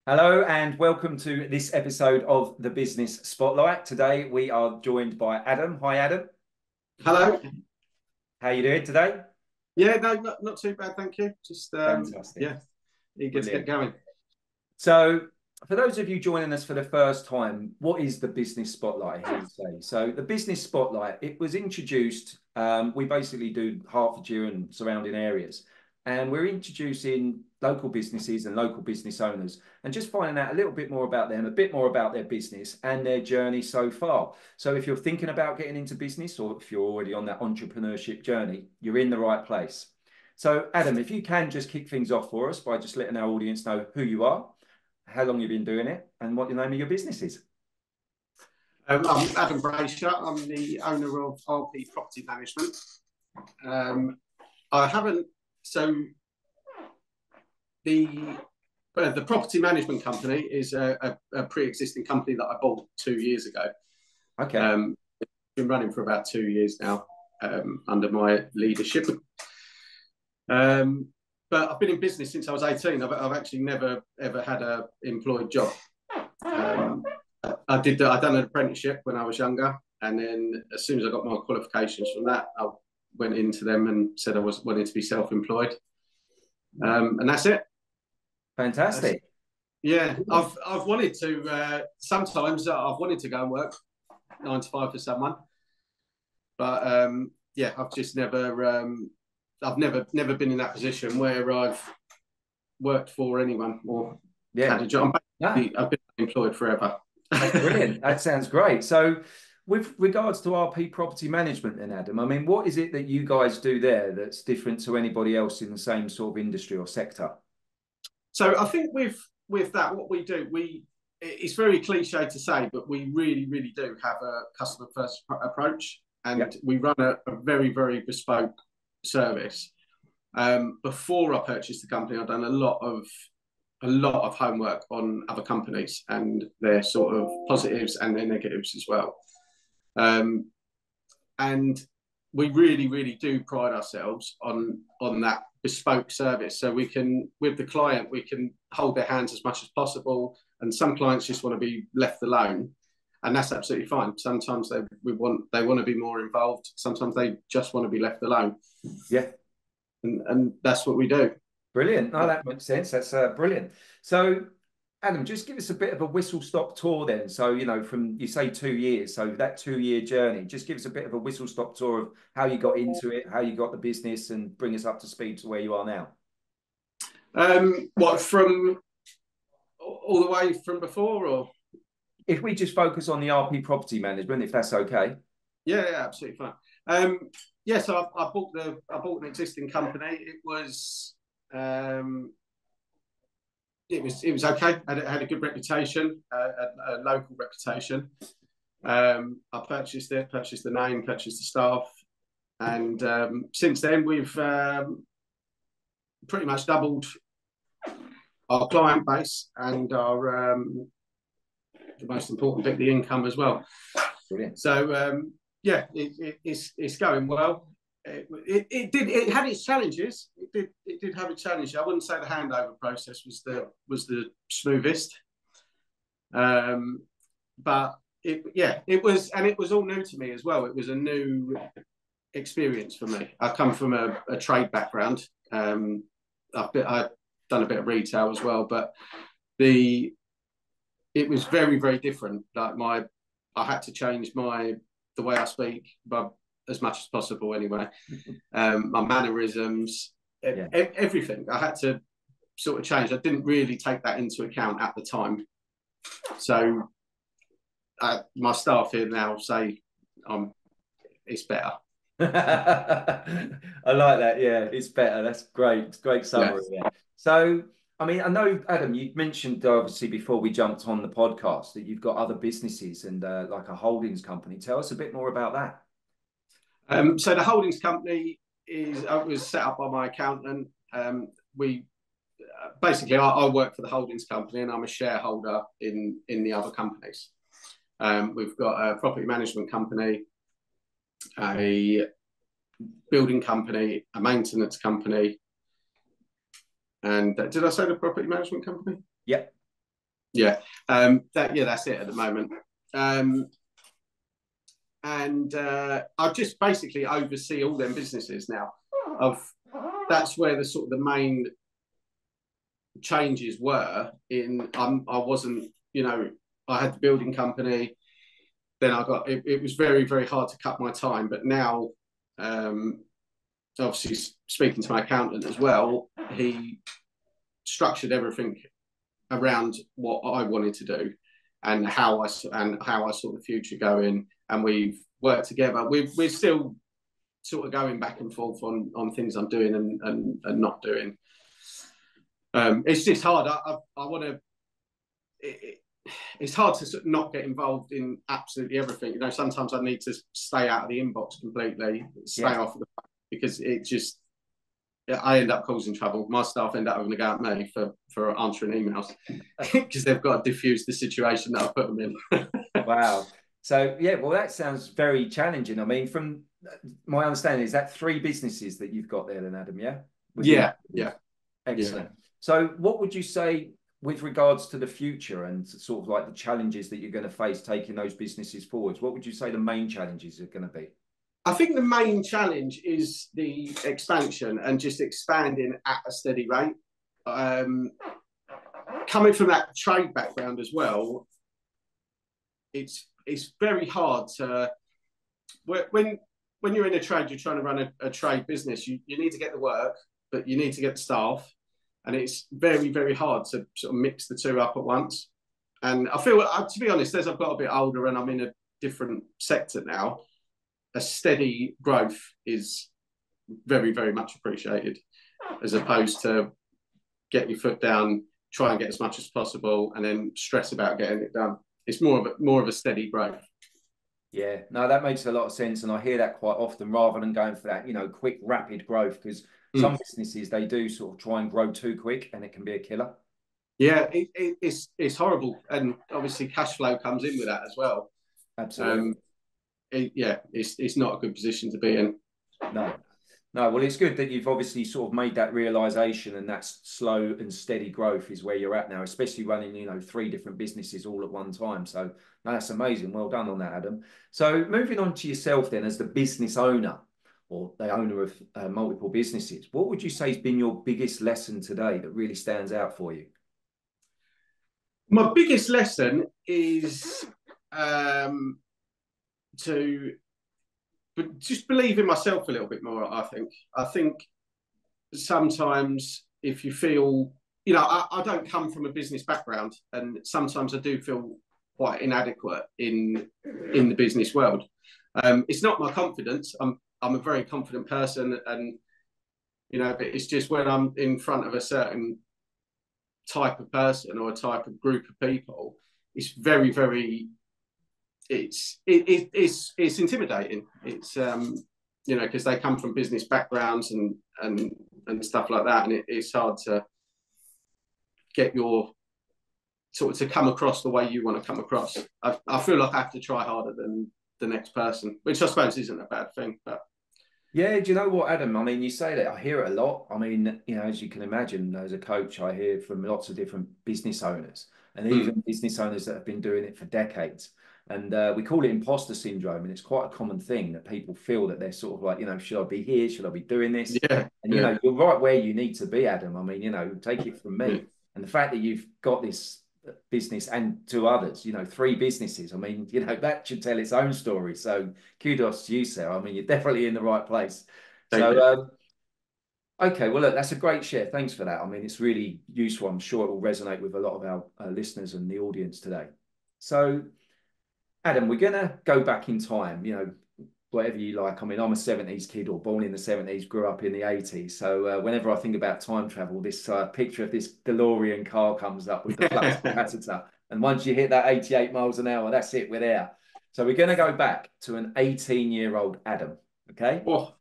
Hello and welcome to this episode of the Business Spotlight. Today we are joined by Adam. Hi, Adam. Hello. How are you doing today? Yeah, no, not too bad, thank you. Just Fantastic. yeah, eager to get Brilliant. going. So, for those of you joining us for the first time, what is the Business Spotlight here today? So, the Business Spotlight, it was introduced, we basically do Hertfordshire and surrounding areas, and we're introducing local businesses and local business owners and just finding out a little bit more about them, a bit more about their business and their journey so far. So, if you're thinking about getting into business or if you're already on that entrepreneurship journey, you're in the right place. So, Adam, if you can just kick things off for us by just letting our audience know who you are, how long you've been doing it, and what the name of your business is. I'm Adam Bracher. I'm the owner of RP Property Management. I haven't so the property management company is a pre-existing company that I bought 2 years ago. Okay. It's been running for about 2 years now under my leadership. But I've been in business since I was 18. I've actually never ever had an employed job. I'd done an apprenticeship when I was younger, and then as soon as I got my qualifications from that, I went into them and said I was wanting to be self-employed, and that's it. Fantastic. Yeah, I've wanted to. Sometimes I've wanted to go and work 9 to 5 for someone, but yeah, I've just never. I've never been in that position where I've worked for anyone or had a job. I've been employed forever. That's brilliant. That sounds great. So, with regards to RP property management, then, Adam, I mean, what is it that you guys do there that's different to anybody else in the same sort of industry or sector? So, I think with that, what we do, it's very cliche to say, but we really do have a customer first approach, and we run a very bespoke service. Before I purchased the company, I've done a lot of homework on other companies and their sort of positives and their negatives as well. And we really do pride ourselves on that bespoke service. So we can, with the client, we can hold their hands as much as possible. And some clients just want to be left alone, and that's absolutely fine. Sometimes they want to be more involved. Sometimes they just want to be left alone. Yeah. And that's what we do. Brilliant. No, that makes sense. That's brilliant. So, Adam, just give us a bit of a whistle-stop tour then. So, from, you say 2 years, so that 2-year journey, just give us a bit of a whistle-stop tour of how you got into it, how you got the business, and bring us up to speed to where you are now. What, from all the way from before, or? If we just focus on the RP property management, if that's okay. Yeah, absolutely fine. Yeah, so I bought an existing company. It was okay. Had a good reputation, a local reputation. I purchased the name, purchased the staff, and since then we've pretty much doubled our client base and our the most important bit, the income as well. Brilliant. So yeah, it's going well. It had its challenges. It did have its challenges. I wouldn't say the handover process was the smoothest, but it was, and it was all new to me as well. It was a new experience for me. I come from a trade background. I've done a bit of retail as well, but it was very different. Like I had to change the way I speak, but as much as possible anyway. My mannerisms, everything. I had to sort of change. I didn't really take that into account at the time. So my staff here now say it's better. I like that. Yeah, it's better. That's great. It's great summary. Yes. Yeah. So, I mean, I know, Adam, you mentioned obviously before we jumped on the podcast that you've got other businesses and like a holdings company. Tell us a bit more about that. So the holdings company was set up by my accountant. We basically I work for the holdings company and I'm a shareholder in the other companies. We've got a property management company, a building company, a maintenance company, and did I say the property management company? Yeah. Yeah, that's it at the moment. And I just basically oversee all them businesses now. That's where the sort of the main changes were in. I wasn't, I had the building company. Then it was very, very hard to cut my time. But now, obviously speaking to my accountant as well, he structured everything around what I wanted to do and how I saw the future going. And we've worked together. We're still sort of going back and forth on things I'm doing and not doing. It's just hard. I want to. It's hard to sort of not get involved in absolutely everything. Sometimes I need to stay out of the inbox completely, stay off of the because it just. I end up causing trouble. My staff end up having to go at me for answering emails because they've got to diffuse the situation that I put them in. Wow. So yeah, well, that sounds very challenging. I mean, from my understanding, is that 3 businesses that you've got there then, Adam? Yeah. Yeah. Excellent. So what would you say with regards to the future and sort of like the challenges that you're going to face taking those businesses forwards? What would you say the main challenges are going to be? I think the main challenge is the expansion and just expanding at a steady rate. Coming from that trade background as well, it's very hard to when you're in a trade, you're trying to run a trade business. You need to get the work, but you need to get the staff, and it's very, very hard to sort of mix the two up at once. And I feel, to be honest, as I've got a bit older and I'm in a different sector now, a steady growth is very, very much appreciated, as opposed to get your foot down, try and get as much as possible, and then stress about getting it done. It's more of a steady growth. Yeah, no, that makes a lot of sense, and I hear that quite often. Rather than going for that, quick, rapid growth, because some businesses they do sort of try and grow too quick, and it can be a killer. Yeah, it's horrible, and obviously cash flow comes in with that as well. Absolutely. It's not a good position to be in. No. Well, it's good that you've obviously sort of made that realization, and that slow and steady growth is where you're at now, especially running, 3 different businesses all at one time. So no, that's amazing. Well done on that, Adam. So moving on to yourself then, as the business owner or the owner of multiple businesses, what would you say has been your biggest lesson today that really stands out for you? My biggest lesson is to just believe in myself a little bit more. I think sometimes if you feel, I don't come from a business background, and sometimes I do feel quite inadequate in the business world. It's not my confidence. I'm a very confident person, and but it's just when I'm in front of a certain type of person or a type of group of people, it's very, very it's intimidating. It's because they come from business backgrounds and stuff like that, and it's hard to get your sort of to come across the way you want to come across. I feel like I have to try harder than the next person, which I suppose isn't a bad thing. But yeah, do you know what, Adam? I mean, you say that, I hear it a lot. I mean, as you can imagine, as a coach, I hear from lots of different business owners and even business owners that have been doing it for decades. And we call it imposter syndrome. And it's quite a common thing that people feel that they're sort of like, should I be here? Should I be doing this? yeah, And, you're right where you need to be, Adam. I mean, take it from me. And the fact that you've got this business and 2 others, 3 businesses, I mean, that should tell its own story. So kudos to you, Sarah. I mean, you're definitely in the right place. So okay, well, look, that's a great share. Thanks for that. I mean, it's really useful. I'm sure it will resonate with a lot of our listeners and the audience today. So Adam, we're gonna go back in time, whatever you like. I mean, I'm a 70s kid, or born in the 70s, grew up in the 80s. So whenever I think about time travel, this picture of this DeLorean car comes up with the flux capacitor. And once you hit that 88 miles an hour, that's it, we're there. So we're going to go back to an 18-year-old Adam, okay? Oh.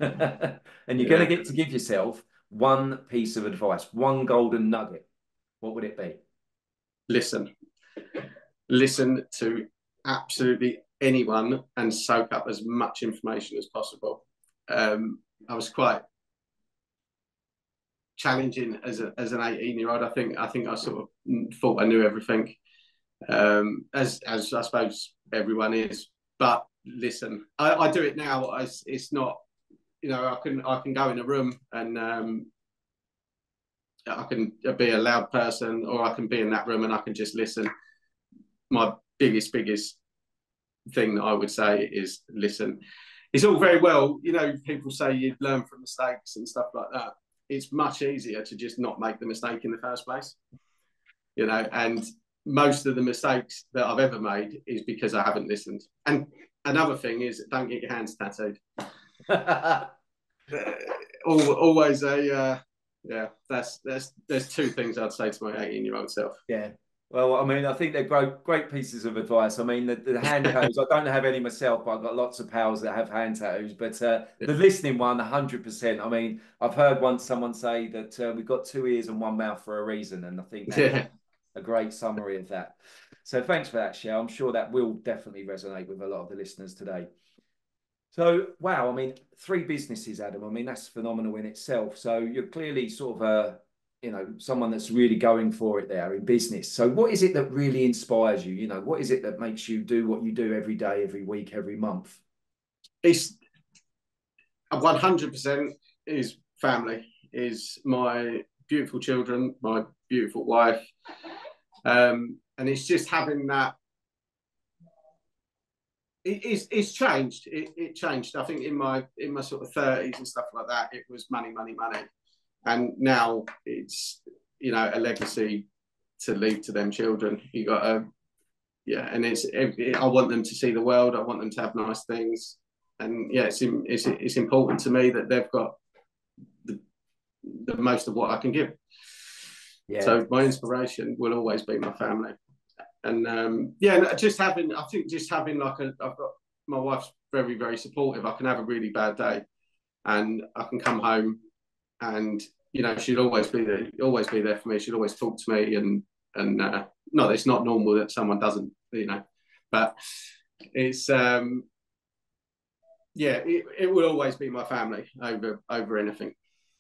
And you're going to get to give yourself one piece of advice, one golden nugget. What would it be? Listen to absolutely anyone and soak up as much information as possible. I was quite challenging as an 18-year-old. I think I sort of thought I knew everything, as I suppose everyone is. But listen, I do it now. It's not, you know, I can go in a room and I can be a loud person, or I can be in that room and I can just listen. My biggest thing that I would say is listen. It's all very well, you know, people say you learn from mistakes and stuff like that. It's much easier to just not make the mistake in the first place, you know, and most of the mistakes that I've ever made is because I haven't listened. And another thing is, don't get your hands tattooed. Always yeah, there's two things I'd say to my 18-year-old self. Yeah. Well, I mean, I think they're great pieces of advice. I mean, the hand tattoos, I don't have any myself, but I've got lots of pals that have hand tattoos. But the listening one, 100%. I mean, I've heard once someone say that we've got two ears and one mouth for a reason. And I think that's a great summary of that. So thanks for that, Shell. I'm sure that will definitely resonate with a lot of the listeners today. So, wow, I mean, 3 businesses, Adam. I mean, that's phenomenal in itself. So you're clearly sort of you know, someone that's really going for it there in business. So what is it that really inspires you? You know, what is it that makes you do what you do every day, every week, every month? It's 100% is family, is my beautiful children, my beautiful wife. And it's just having that. It's changed. It changed. I think in my sort of 30s and stuff like that, it was money, money, money. And now it's, you know, a legacy to leave to them children. You got to, yeah, and I want them to see the world. I want them to have nice things. And yeah, it's important to me that they've got the most of what I can give. Yeah. So my inspiration will always be my family. And yeah, just having like I've got, my wife's very, very supportive. I can have a really bad day and I can come home and, you know, she'd always be there for me. She'd always talk to me and no, it's not normal that someone doesn't, you know, but it's, yeah, it will always be my family over anything.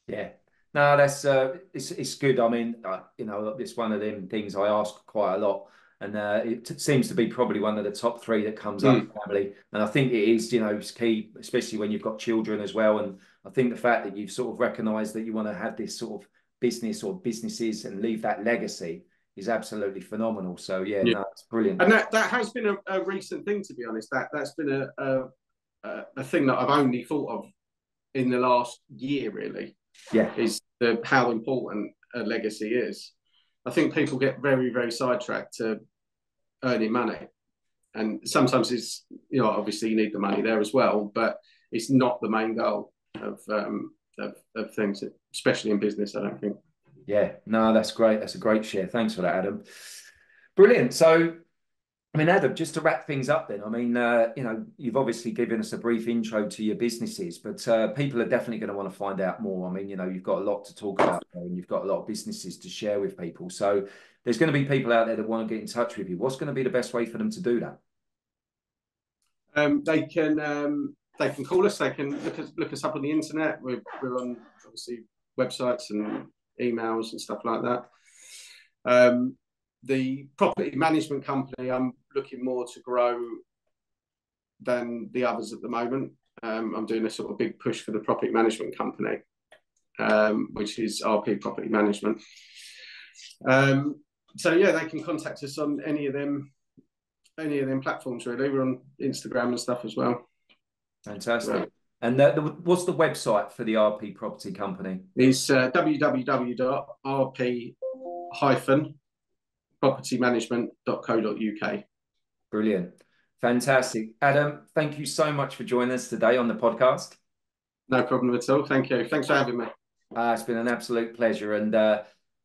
Yeah. No, that's it's good. I mean, you know, it's one of them things I ask quite a lot, and it seems to be probably one of the top 3 that comes up, family. And I think it is, you know, it's key, especially when you've got children as well. And I think the fact that you've sort of recognised that you want to have this sort of business or businesses and leave that legacy is absolutely phenomenal. So yeah, no, it's brilliant. And that has been a recent thing, to be honest. That's been a thing that I've only thought of in the last year, really. Yeah, is how important a legacy is. I think people get very, very sidetracked to earning money, and sometimes it's, you know, obviously you need the money there as well, but it's not the main goal of things, especially in business, I don't think. Yeah, no, that's great. That's a great share. Thanks for that, Adam. Brilliant. So, I mean, Adam, just to wrap things up then, I mean, you know, you've obviously given us a brief intro to your businesses, but people are definitely going to want to find out more. I mean, you know, you've got a lot to talk about and you've got a lot of businesses to share with people. So there's going to be people out there that want to get in touch with you. What's going to be the best way for them to do that? They can call us. They can look us up on the internet. We're on, obviously, websites and emails and stuff like that. The property management company, I'm looking more to grow than the others at the moment. I'm doing a sort of big push for the property management company, which is RP Property Management. So yeah, they can contact us on any of them platforms, really. We're on Instagram and stuff as well. Fantastic. So, and what's the website for the RP Property Company? It's www.rp-propertymanagement.co.uk. Brilliant. Fantastic. Adam, thank you so much for joining us today on the podcast. No problem at all. Thank you. Thanks for having me. It's been an absolute pleasure. And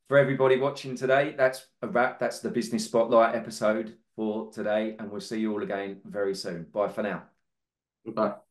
for everybody watching today, that's a wrap. That's the Business Spotlight episode for today. And we'll see you all again very soon. Bye for now. Goodbye.